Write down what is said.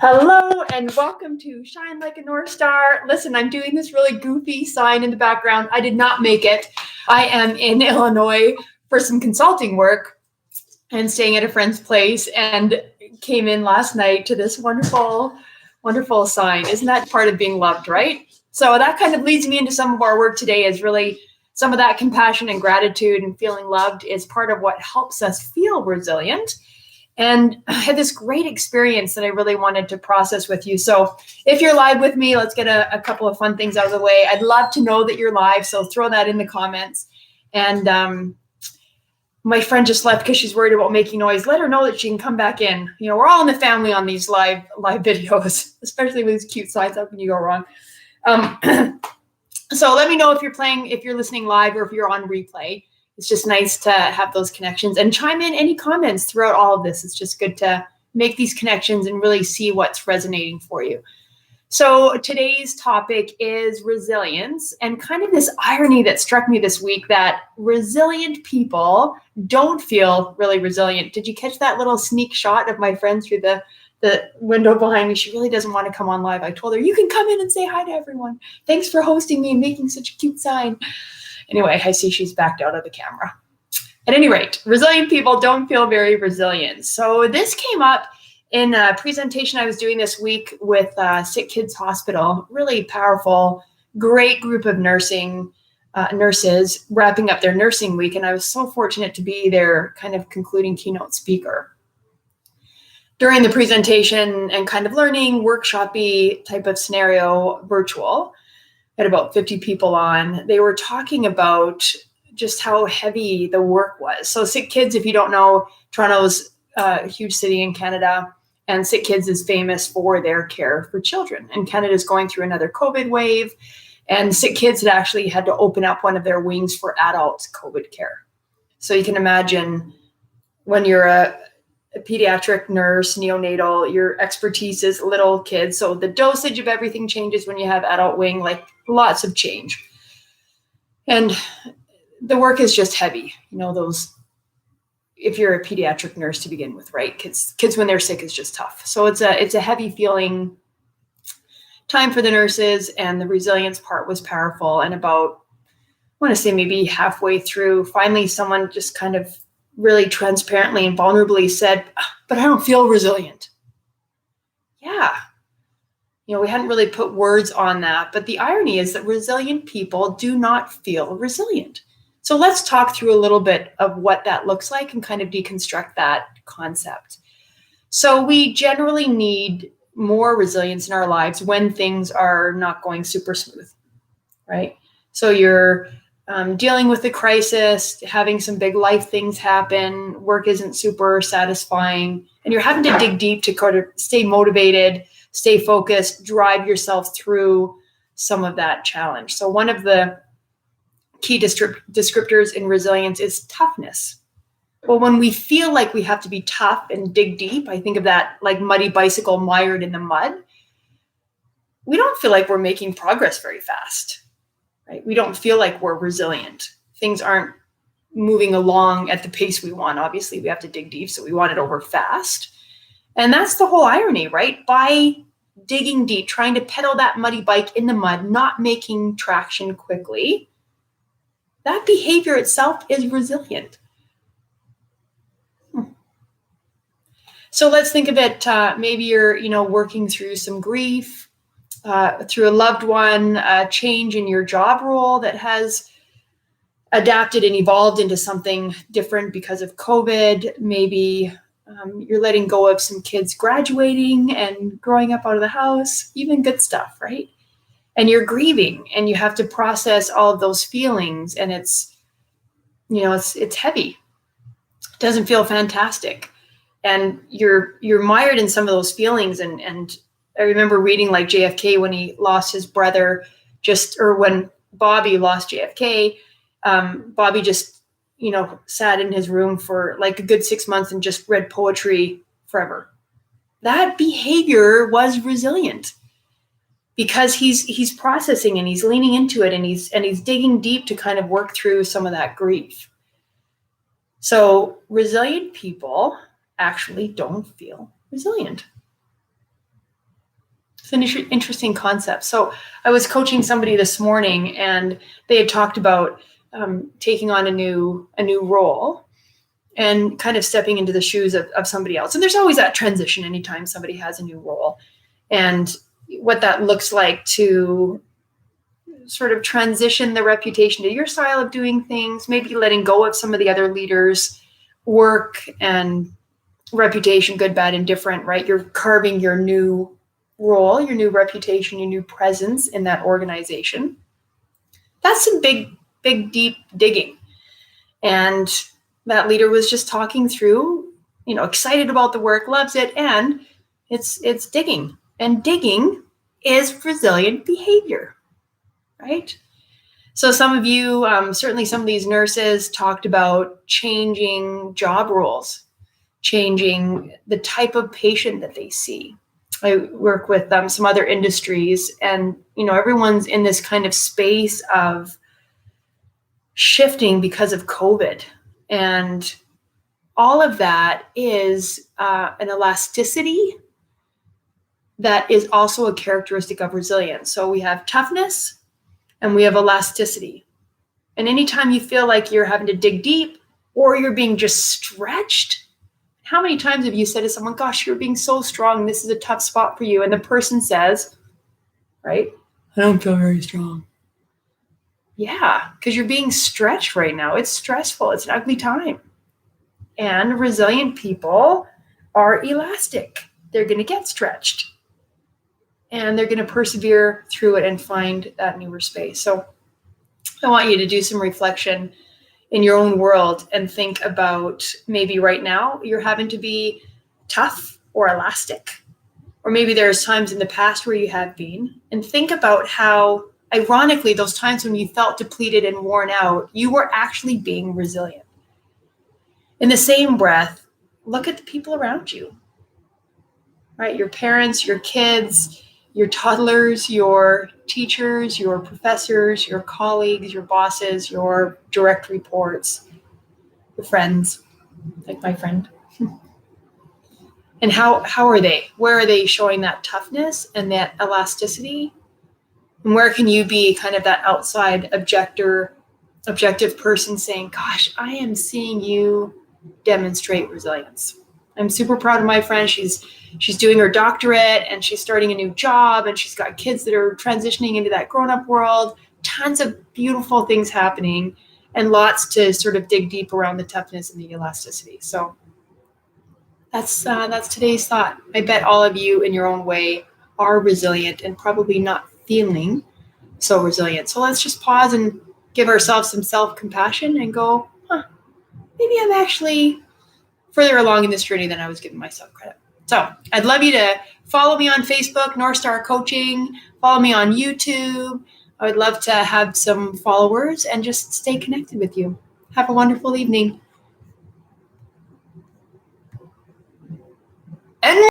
Hello and welcome to Shine Like a North Star. Listen, I'm doing this really goofy sign in the background. I did not make it. I am in Illinois for some consulting work and staying at a friend's place and came in last night to this wonderful, wonderful sign. Isn't that part of being loved, right? So that kind of leads me into some of our work today is really some of that compassion and gratitude and feeling loved is part of what helps us feel resilient. And I had this great experience that I really wanted to process with you. So if you're live with me, let's get a couple of fun things out of the way. I'd love to know that you're live, so throw that in the comments. And my friend just left because she's worried about making noise. Let her know that she can come back in. You know, we're all in the family on these live videos, especially with these cute signs up when you go wrong. So let me know if you're listening live or if you're on replay. It's just nice to have those connections and chime in any comments throughout all of this. It's just good to make these connections and really see what's resonating for you. So today's topic is resilience and kind of this irony that struck me this week that resilient people don't feel really resilient. Did you catch that little sneak shot of my friend through the window behind me? She really doesn't want to come on live. I told her, you can come in and say hi to everyone. Thanks for hosting me and making such a cute sign. Anyway, I see she's backed out of the camera. At any rate, resilient people don't feel very resilient. So this came up in a presentation I was doing this week with Sick Kids Hospital. Really powerful, great group of nurses wrapping up their nursing week. And I was so fortunate to be their kind of concluding keynote speaker. During the presentation and kind of learning, workshop-y type of scenario, virtual, had about 50 people on. They were talking about just how heavy the work was. So Sick Kids, if you don't know, Toronto's a huge city in Canada, and Sick Kids is famous for their care for children. And Canada's going through another COVID wave, and Sick Kids had actually had to open up one of their wings for adult COVID care. So you can imagine when you're a pediatric nurse, neonatal, your expertise is little kids. So the dosage of everything changes when you have adult wing, like lots of change. And the work is just heavy, you know, those, if you're a pediatric nurse to begin with, right? Kids when they're sick is just tough. So it's a heavy feeling time for the nurses, and the resilience part was powerful. And about, I want to say maybe halfway through, finally someone just kind of really transparently and vulnerably said, but I don't feel resilient. Yeah. You know, we hadn't really put words on that, but the irony is that resilient people do not feel resilient. So let's talk through a little bit of what that looks like and kind of deconstruct that concept. So we generally need more resilience in our lives when things are not going super smooth, right? So you're dealing with a crisis, having some big life things happen, work isn't super satisfying, and you're having to dig deep to kind of stay motivated, stay focused, drive yourself through some of that challenge. So one of the key descriptors in resilience is toughness. Well, when we feel like we have to be tough and dig deep, I think of that like muddy bicycle mired in the mud. We don't feel like we're making progress very fast. Right? We don't feel like we're resilient. Things aren't moving along at the pace we want. Obviously, we have to dig deep, so we want it over fast. And that's the whole irony, right? By digging deep, trying to pedal that muddy bike in the mud, not making traction quickly, that behavior itself is resilient. So let's think of it, maybe you're working through some grief, through a loved one, a change in your job role that has adapted and evolved into something different because of COVID. Maybe you're letting go of some kids graduating and growing up out of the house, even good stuff, right? And you're grieving and you have to process all of those feelings, and it's heavy. It doesn't feel fantastic. And you're mired in some of those feelings. And I remember reading like JFK when he lost his brother, or when Bobby lost JFK, Bobby just, sat in his room for like a good 6 months and just read poetry forever. That behavior was resilient because he's processing and he's leaning into it and he's digging deep to kind of work through some of that grief. So resilient people actually don't feel resilient. It's an interesting concept. So I was coaching somebody this morning, and they had talked about taking on a new role and kind of stepping into the shoes of somebody else. And there's always that transition anytime somebody has a new role, and what that looks like to sort of transition the reputation to your style of doing things, maybe letting go of some of the other leaders' work and reputation, good, bad, and different, right? You're carving your new role, your new reputation, your new presence in that organization. That's some big, deep digging. And that leader was just talking through, excited about the work, loves it, and it's digging. And digging is resilient behavior, right? So some of you, certainly some of these nurses talked about changing job roles, changing the type of patient that they see. I work with some other industries, and everyone's in this kind of space of shifting because of COVID, and all of that is an elasticity that is also a characteristic of resilience. So we have toughness and we have elasticity. And anytime you feel like you're having to dig deep or you're being just stretched, how many times have you said to someone, gosh, you're being so strong, this is a tough spot for you, and the person says, right, I don't feel very strong. Yeah, because you're being stretched right now. It's stressful. It's an ugly time. And resilient people are elastic. They're going to get stretched. And they're going to persevere through it and find that newer space. So I want you to do some reflection in your own world and think about maybe right now you're having to be tough or elastic. Or maybe there's times in the past where you have been. And think about how, ironically, those times when you felt depleted and worn out, you were actually being resilient. In the same breath, look at the people around you, right? Your parents, your kids, your toddlers, your teachers, your professors, your colleagues, your bosses, your direct reports, your friends, like my friend. And how are they? Where are they showing that toughness and that elasticity? And where can you be kind of that outside objective person saying, gosh, I am seeing you demonstrate resilience. I'm super proud of my friend. She's doing her doctorate and she's starting a new job and she's got kids that are transitioning into that grown-up world. Tons of beautiful things happening and lots to sort of dig deep around the toughness and the elasticity. So that's today's thought. I bet all of you in your own way are resilient and probably not feeling so resilient. So let's just pause and give ourselves some self-compassion and go, maybe I'm actually further along in this journey than I was giving myself credit. So I'd love you to follow me on Facebook, North Star Coaching, follow me on YouTube. I would love to have some followers and just stay connected with you. Have a wonderful evening.